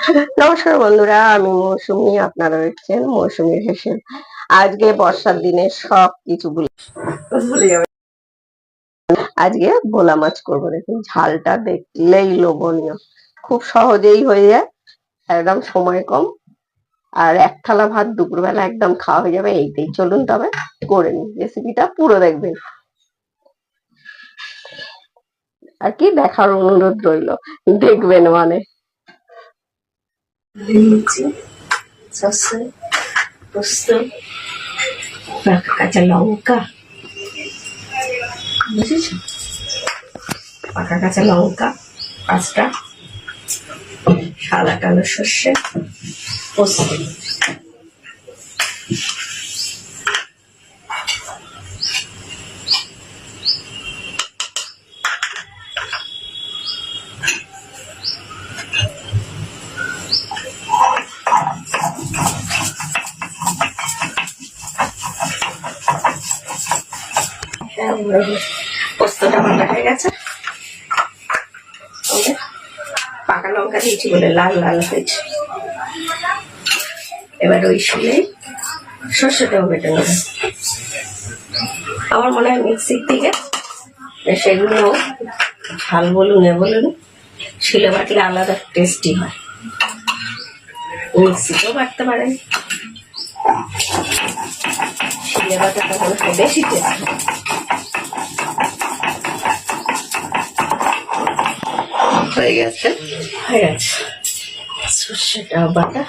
নমস্কার বন্ধুরা, আমি মৌসুমী, আপনারা দেখছেন মৌসুমীর হেসেল। আজকে বর্ষার দিনে সবকিছু ভুলে যাবে। আজকে ভোলা মাছ করবো। দেখুন ঝালটা দেখলেই লোভনীয়, খুব সহজেই হয়ে যায়, একদম সময় কম, আর এক থালা ভাত দুপুরবেলা একদম খাওয়া হয়ে যাবে। এইটাই, চলুন তবে করে নিন। রেসিপিটা পুরো দেখবেন, আর কি দেখার অনুরোধ রইল, দেখবেন মানে। পোস্ত, কাঁচা লঙ্কা, বুঝেছো, পাকা কাঁচা লঙ্কা 5টা, সাদা কালো সর্ষে, পোস্ত, পোস্তটা বাটা হয়ে গেছে। পাকা লঙ্কা দিয়েছি বলে লাল লাল হয়েছে। এবার ওই শুনে সর্ষেটাও বেটে নেবে। আমার মনে হয় মিক্সির থেকে সেগুলো ঝাল বলুন এ বলুন শিলে বাটলে আলাদা টেস্টি হয়। মিক্সিতেও বাটতে পারেন, শিলে বাটাটা মনে হয় বেশি টেস্ট। হয়ে গেছে, হয়ে গেছে সর্ষেটা বাটা।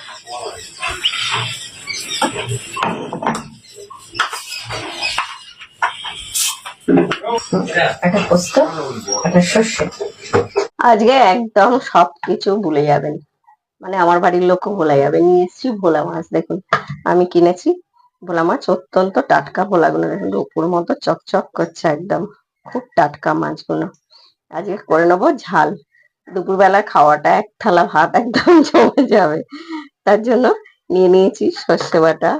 একটা পোস্ত, একটা সর্ষে। আজকে একদম সবকিছু ভুলে যাবেন, মানে আমার বাড়ির লোকও ভোলা যাবে। নিয়ে এসেছি ভোলা মাছ। দেখুন আমি কিনেছি ভোলা মাছ, অত্যন্ত টাটকা ভোলাগুলো। দেখুন রূপুর মতো চকচক করছে, একদম খুব টাটকা মাছগুলো। আজকে করে নেবো ঝাল। দুপুরবেলা খাওয়াটা এক থালা ভাত একদম জমে যাবে। তার জন্য নিয়ে নিয়েছি সর্ষে বাটা,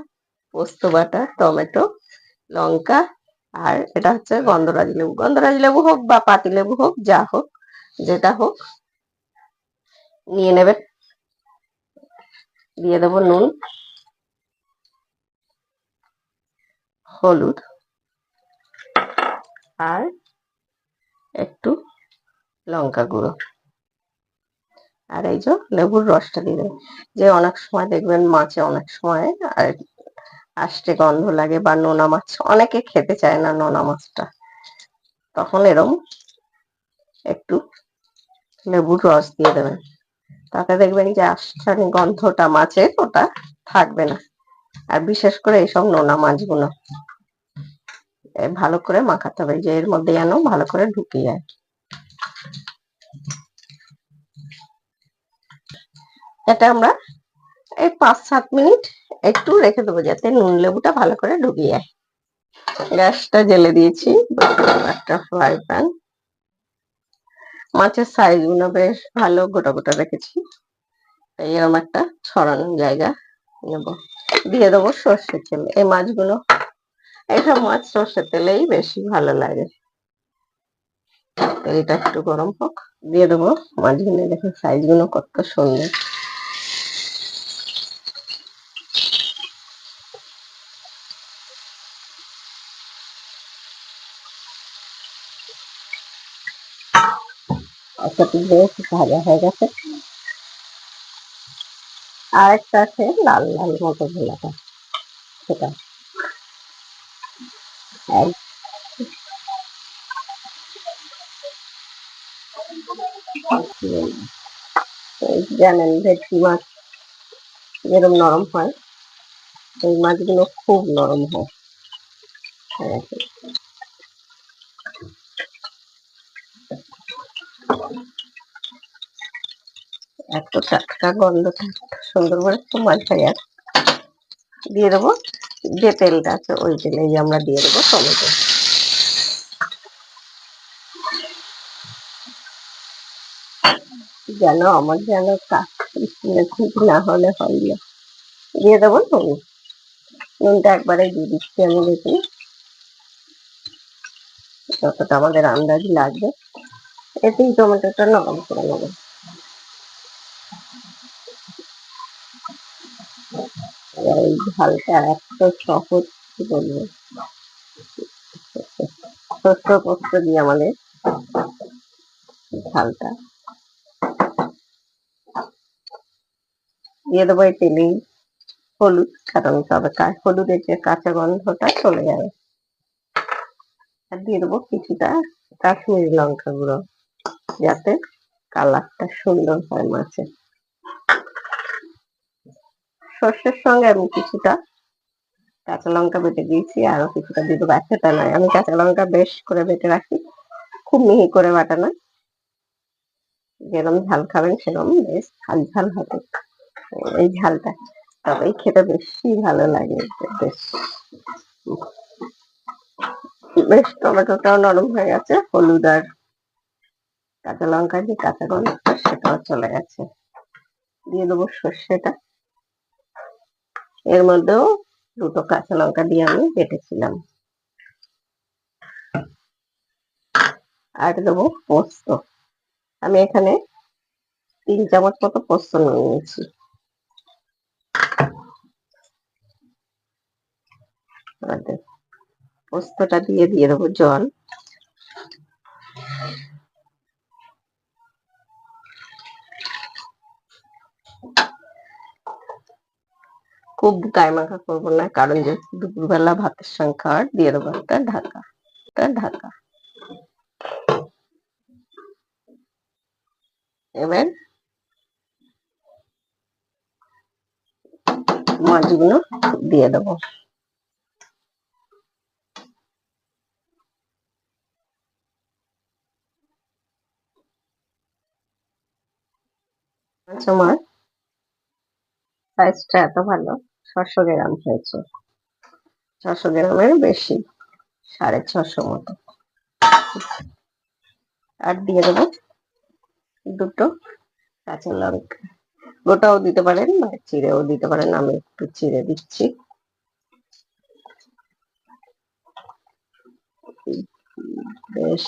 পোস্ত বাটা, টমেটো, লঙ্কা, আর এটা হচ্ছে গন্ধরাজ লেবু। গন্ধরাজ লেবু হোক বা পাতি লেবু হোক, যা হোক, যেটা হোক নিয়ে নেবেন। দিয়ে দেবো নুন, হলুদ, আর একটু লঙ্কা গুঁড়ো, আর এই যে লেবুর রসটা দিয়ে দেবেন। যে অনেক সময় দেখবেন মাছে অনেক সময় আর আষ্টে গন্ধ লাগে, বা নোনা মাছ অনেকে খেতে চায় না নোনা মাছটা, তখন এরম একটু লেবুর রস দিয়ে দেবেন। তাতে দেখবেন যে আষ্টানি গন্ধটা মাছের ওটা থাকবে না। আর বিশেষ করে এইসব নোনা মাছগুলো ভালো করে মাখাতে হবে, যে এর মধ্যে যেন ভালো করে ঢুকে যায়। এটা আমরা এই 5-7 মিনিট একটু রেখে দেবো, যাতে নুন লেবুটা ভালো করে ঢুকে যায়। গ্যাসটা জ্বেলে দিয়েছি, একটা ফ্রাই প্যান। মাছের সাইজ গুলো বেশ ভালো গোটা গোটা রেখেছি, এরকম একটা ছড়ানোর জায়গা নেব। দিয়ে দেবো সর্ষের তেল। এই মাছগুলো, এইসব মাছ সর্ষের তেলেই বেশি ভালো লাগে। তেলটা একটু গরম হোক, দিয়ে দেবো মাছগুলো। দেখুন সাইজ গুলো কত সুন্দর। বেশ ভাজা হয়ে গেছে। আর একটা আছে লাল লাল মতো ভোলাটা, সেটা জানেন ভেটকি মাছ যেরকম নরম হয়, এই মাছগুলো খুব নরম হয়। এত টাটকা গন্ধ, সুন্দর করে খুব মাছ ভাজা। দিয়ে দেবো যে তেলটা আছে, ওই তেলে আমরা দিয়ে দেবো টমেটো। যেন আমার যেন ঠিক না হলে হয় না। দিয়ে দেবো নুন। নুনটা একবারে দিয়ে দিচ্ছি আমি, দেখুন যতটা আমাদের আন্দাজ লাগবে। এতেই টমেটোটা নরম করে নেবো। এই ঝালটা এত সহজ, কি বলবো। শস্য পোস্ত দিয়ে আমাদের ঝালটা দিয়ে দেবো। এই তেলেই হলুদ, কারণ তবে হলুদের যে কাঁচা গন্ধটা চলে যাবে। আর দিয়ে দেবো কিছুটা কাশ্মীরি লঙ্কা গুঁড়ো, যাতে কালারটা সুন্দর হয় মাছের। সর্ষের সঙ্গে আমি কিছুটা কাঁচা লঙ্কা বেটে দিয়েছি, আরো কিছুটা দিয়ে দেবো। এতটা নয়, আমি কাঁচা লঙ্কা বেশ করে বেটে রাখি, খুব মিহি করে বাটা না। যেরকম ঝাল খাবেন সেরকম বেশ ঝাল ঝাল হবে এই ঝালটা, তবেই খেতে বেশি ভালো লাগে। বেশ বেশ টমেটোটাও নরম হয়ে গেছে, হলুদ আর কাঁচা লঙ্কা যে কাঁচা গন্ধটা সেটাও চলে গেছে। দিয়ে দেবো সর্ষেটা। এর মধ্যেও দুটো কাঁচা লঙ্কা দিয়ে আমি বেটেছিলাম। আর দেবো পোস্ত। আমি এখানে 3 চামচ মতো পোস্ত নিয়েছি। পোস্তটা দিয়ে দেবো জল। খুব গায়ে মাখা করবো না, কারণ যে দুপুরবেলা ভাতের সঙ্গে খাওয়ার। দিয়ে দেবো একটা ঢাকা। এবার মাছগুলো দিয়ে দেবো। আমার সাইজটা এত ভালো, 600 গ্রাম হয়েছে। 600 গ্রামের বেশি, 650 মতো। আর দিয়ে দেবো দুটো কাঁচা লঙ্কা। গোটাও দিতে পারেন, মানে চিড়েও দিতে পারেন, আমি একটু চিড়ে দিচ্ছি। বেশ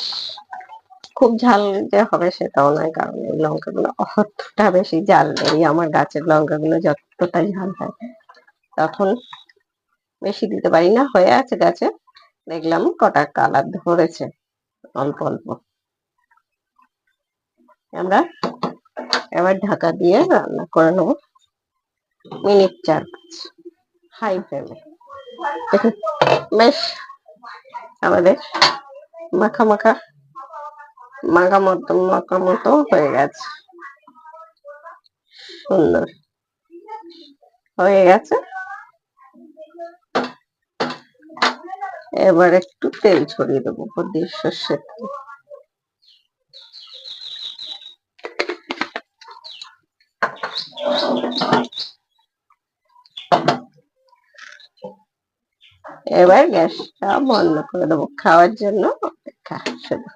খুব ঝাল যে হবে সেটাও নয়, কারণ এই লঙ্কাগুলো অতটা বেশি ঝাল নেই। আমার গাছের লঙ্কাগুলো যতটা ঝাল হয় তখন বেশি দিতে পারি না। হয়ে আছে গাছে, দেখলাম কটা কালার ধরেছে অল্প অল্প। আমরা এবার ঢাকা দিয়ে রান্না করে নেবো মিনিট 4-5 হাই ফ্লেমে। বেশ আমাদের মাখা মাখা মাখা মতো হয়ে গেছে, সুন্দর হয়ে গেছে। এবার একটু তেল ছড়িয়ে দেবো উপর দিয়ে, সর্ষের তেল। এবার গ্যাসটা বন্ধ করে দেবো, খাওয়ার জন্য অপেক্ষা শুধু।